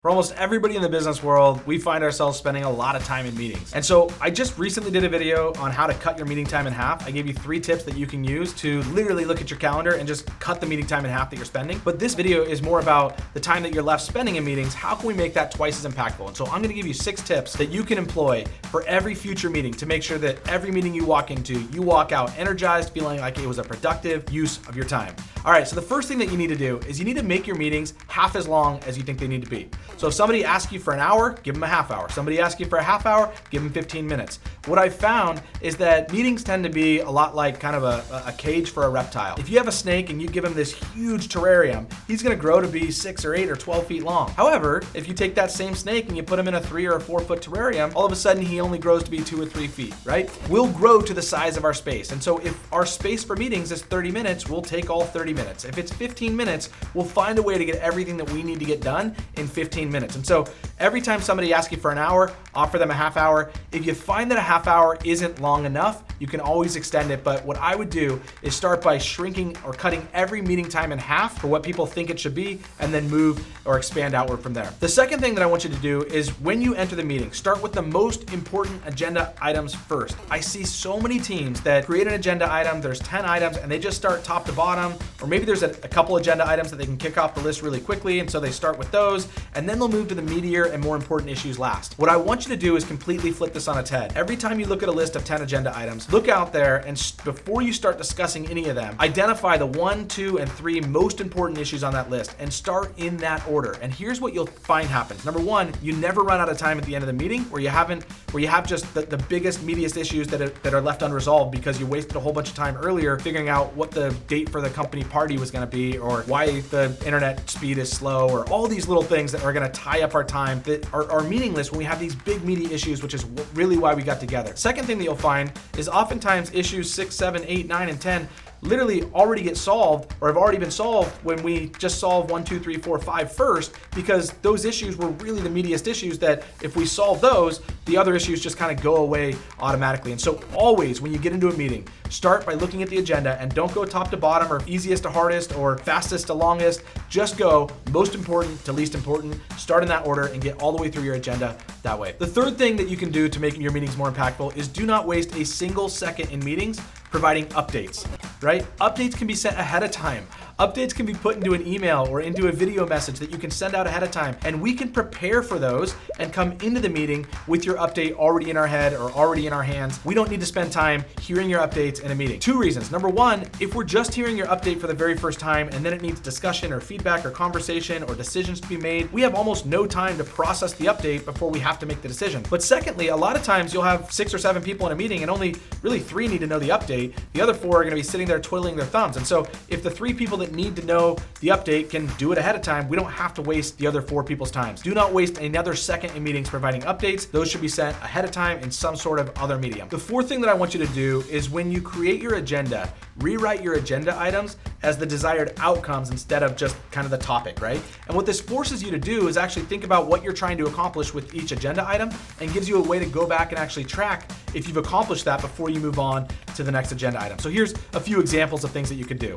For almost everybody in the business world, we find ourselves spending a lot of time in meetings. And so I just recently did a video on how to cut your meeting time in half. I gave you 3 tips that you can use to literally look at your calendar and just cut the meeting time in half that you're spending. But this video is more about the time that you're left spending in meetings. How can we make that twice as impactful? And so I'm gonna give you 6 tips that you can employ for every future meeting to make sure that every meeting you walk into, you walk out energized, feeling like it was a productive use of your time. All right, so the first thing that you need to do is you need to make your meetings half as long as you think they need to be. So if somebody asks you for an hour, give them a half hour. Somebody asks you for a half hour, give them 15 minutes. What I've found is that meetings tend to be a lot like kind of a cage for a reptile. If you have a snake and you give him this huge terrarium, he's gonna grow to be 6 or 8 or 12 feet long. However, if you take that same snake and you put him in a 3 or 4 foot terrarium, all of a sudden he only grows to be 2 or 3 feet, right? We'll grow to the size of our space. And so if our space for meetings is 30 minutes, we'll take all 30 minutes. If it's 15 minutes, we'll find a way to get everything that we need to get done in 15 minutes. And so every time somebody asks you for an hour, offer them a half hour. If you find that a half hour isn't long enough, you can always extend it. But what I would do is start by shrinking or cutting every meeting time in half for what people think it should be, and then move or expand outward from there. The second thing that I want you to do is when you enter the meeting, start with the most important agenda items first. I see so many teams that create an agenda item, there's 10 items, and they just start top to bottom, or maybe there's a couple agenda items that they can kick off the list really quickly, and so they start with those, and then they'll move to the meatier and more important issues last. What I want you to do is completely flip this on its head. Every time you look at a list of 10 agenda items, look out there and before you start discussing any of them, identify the 1, 2, and 3 most important issues on that list and start in that order. And here's what you'll find happens. Number 1, you never run out of time at the end of the meeting where you have just the biggest, meatiest issues that are left unresolved because you wasted a whole bunch of time earlier figuring out what the date for the company party was gonna be, or why the internet speed is slow, or all these little things that are gonna tie up our time that are meaningless when we have these big meaty issues, which is really why we got together. Second thing that you'll find is oftentimes issues 6, 7, 8, 9, and 10 literally already get solved or have already been solved when we just solve 1, 2, 3, 4, 5 first, because those issues were really the meatiest issues that if we solve those, the other issues just kind of go away automatically. And so always when you get into a meeting, start by looking at the agenda and don't go top to bottom or easiest to hardest or fastest to longest. Just go most important to least important, start in that order and get all the way through your agenda that way. The third thing that you can do to make your meetings more impactful is do not waste a single second in meetings providing updates, right? Updates can be sent ahead of time. Updates can be put into an email or into a video message that you can send out ahead of time. And we can prepare for those and come into the meeting with your update already in our head or already in our hands. We don't need to spend time hearing your updates in a meeting. 2 reasons. Number 1, if we're just hearing your update for the very first time and then it needs discussion or feedback or conversation or decisions to be made, we have almost no time to process the update before we have to make the decision. But secondly, a lot of times you'll have 6 or 7 people in a meeting and only really 3 need to know the update. The other 4 are gonna be sitting there twiddling their thumbs. And so if the 3 people that need to know the update can do it ahead of time, we don't have to waste the other 4 people's times. Do not waste another second in meetings providing updates. Those should be sent ahead of time in some sort of other medium. The 4th thing that I want you to do is when you create your agenda, rewrite your agenda items as the desired outcomes instead of just kind of the topic, right? And what this forces you to do is actually think about what you're trying to accomplish with each agenda item and gives you a way to go back and actually track if you've accomplished that before you move on to the next agenda item. So here's a few examples of things that you could do.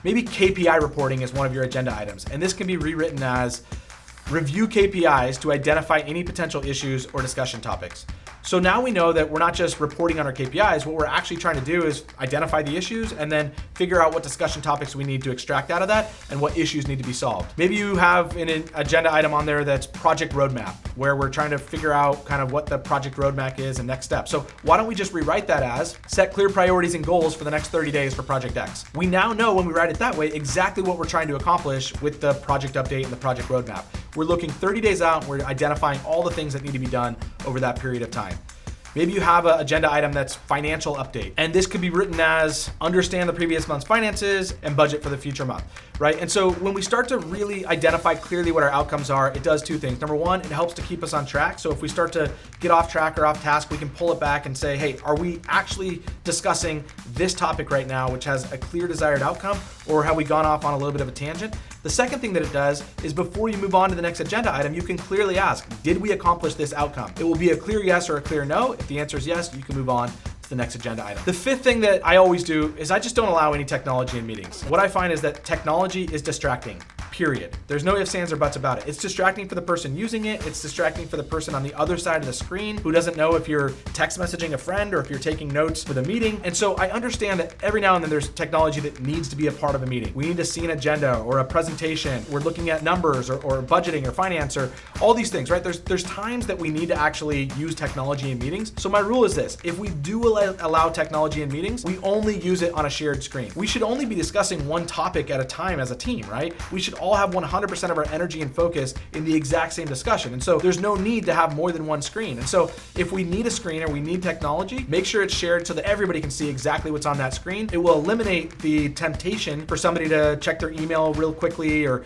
Maybe KPI reporting is one of your agenda items, and this can be rewritten as review KPIs to identify any potential issues or discussion topics. So now we know that we're not just reporting on our KPIs, what we're actually trying to do is identify the issues and then figure out what discussion topics we need to extract out of that and what issues need to be solved. Maybe you have an agenda item on there that's project roadmap, where we're trying to figure out kind of what the project roadmap is and next steps. So why don't we just rewrite that as set clear priorities and goals for the next 30 days for project X. We now know when we write it that way exactly what we're trying to accomplish with the project update and the project roadmap. We're looking 30 days out and we're identifying all the things that need to be done over that period of time. Maybe you have an agenda item that's financial update, and this could be written as understand the previous month's finances and budget for the future month, right? And so when we start to really identify clearly what our outcomes are, it does 2 things. Number 1, it helps to keep us on track. So if we start to get off track or off task, we can pull it back and say, hey, are we actually discussing this topic right now, which has a clear desired outcome, or have we gone off on a little bit of a tangent? The second thing that it does is before you move on to the next agenda item, you can clearly ask, did we accomplish this outcome? It will be a clear yes or a clear no. If the answer is yes, you can move on to the next agenda item. The 5th thing that I always do is I just don't allow any technology in meetings. What I find is that technology is distracting. period. There's no ifs, ands, or buts about it. It's distracting for the person using it. It's distracting for the person on the other side of the screen who doesn't know if you're text messaging a friend or if you're taking notes for the meeting. And so I understand that every now and then there's technology that needs to be a part of a meeting. We need to see an agenda or a presentation. We're looking at numbers or budgeting or finance or all these things, right? There's times that we need to actually use technology in meetings. So my rule is this: if we do allow technology in meetings, we only use it on a shared screen. We should only be discussing one topic at a time as a team, right? We should all have 100% of our energy and focus in the exact same discussion. And so there's no need to have more than one screen. And so if we need a screen or we need technology, make sure it's shared so that everybody can see exactly what's on that screen. It will eliminate the temptation for somebody to check their email real quickly or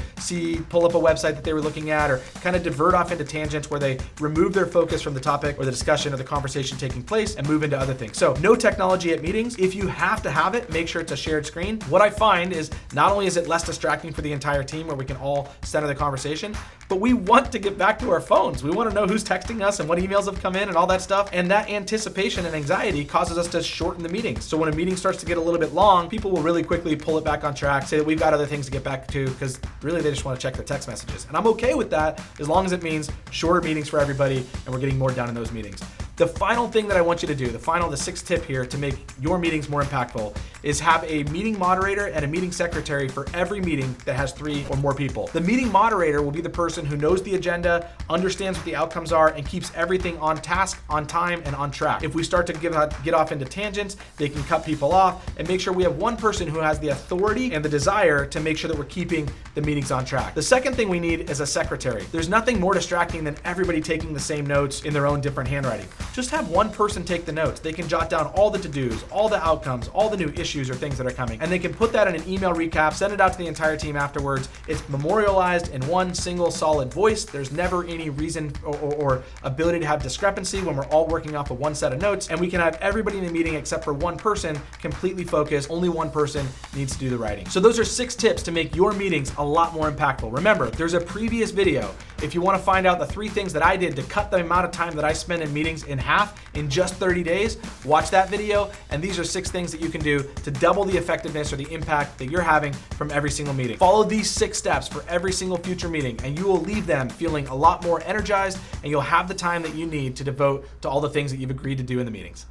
pull up a website that they were looking at, or kind of divert off into tangents where they remove their focus from the topic or the discussion or the conversation taking place and move into other things. So no technology at meetings. If you have to have it, make sure it's a shared screen. What I find is not only is it less distracting for the entire team where we can all center the conversation, but we want to get back to our phones. We want to know who's texting us and what emails have come in and all that stuff. And that anticipation and anxiety causes us to shorten the meetings. So when a meeting starts to get a little bit long, people will really quickly pull it back on track, say that we've got other things to get back to, because really they just want to check their text messages. And I'm okay with that as long as it means shorter meetings for everybody and we're getting more done in those meetings. The final thing that I want you to do, the sixth tip here to make your meetings more impactful, is have a meeting moderator and a meeting secretary for every meeting that has 3 or more people. The meeting moderator will be the person who knows the agenda, understands what the outcomes are, and keeps everything on task, on time, and on track. If we start to get off into tangents, they can cut people off and make sure we have one person who has the authority and the desire to make sure that we're keeping the meetings on track. The second thing we need is a secretary. There's nothing more distracting than everybody taking the same notes in their own different handwriting. Just have one person take the notes. They can jot down all the to-dos, all the outcomes, all the new issues or things that are coming, and they can put that in an email recap, send it out to the entire team afterwards. It's memorialized in one single solid voice. There's never any reason or ability to have discrepancy when we're all working off of one set of notes, and we can have everybody in the meeting except for one person completely focused. Only one person needs to do the writing. So those are 6 tips to make your meetings a lot more impactful. Remember, there's a previous video if you want to find out the 3 things that I did to cut the amount of time that I spend in meetings in half in just 30 days. Watch that video, and these are 6 things that you can do to double the effectiveness or the impact that you're having from every single meeting. Follow these 6 steps for every single future meeting, and you will leave them feeling a lot more energized, and you'll have the time that you need to devote to all the things that you've agreed to do in the meetings.